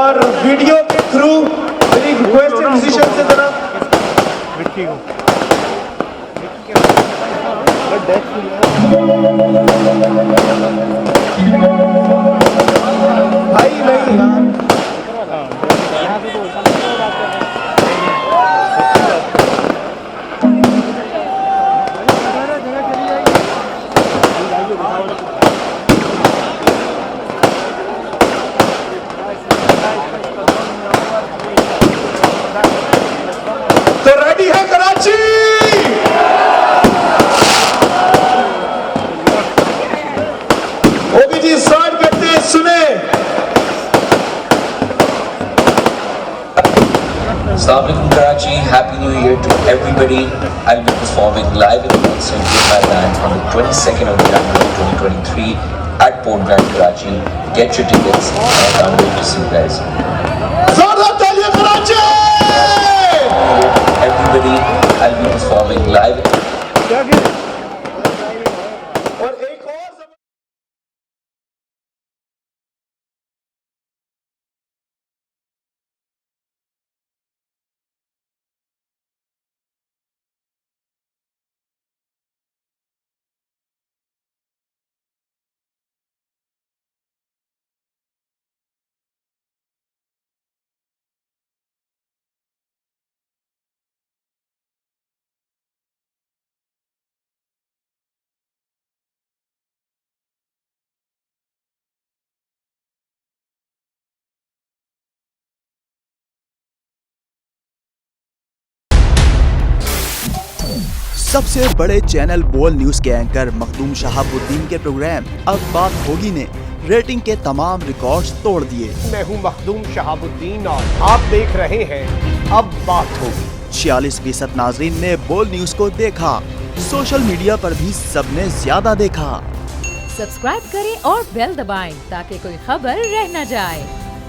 और वीडियो के थ्रू मेरी रिक्वेस्ट है म्यूजिशियन से जरा भाई नहीं तो रेडी है कराची। ओबी जी स्टार्ट करते हैं, सुने। Assalamualaikum Karachi, Happy New Year to everybody. I'll be performing live in concert with my band on the 22nd of January 2023 at Port Brand, Karachi. Get your tickets and I can't wait to see you guys. जोरदार तालियां Karachi. Everybody, I'll be performing live. और एक और सबसे बड़े channel बोल news के anchor Makhdoom Shahabuddin के प्रोग्राम अब बात होगी ने रेटिंग के तमाम रिकॉर्ड्स तोड़ दिए। मैं हूं मखदूम शहाबुद्दीन और आप देख रहे हैं अब बात होगी। 46% नाजरीन ने बोल न्यूज को देखा। सोशल मीडिया पर भी सबने ज्यादा देखा। सब्सक्राइब करें और बेल दबाएं ताकि कोई खबर रह न जाए।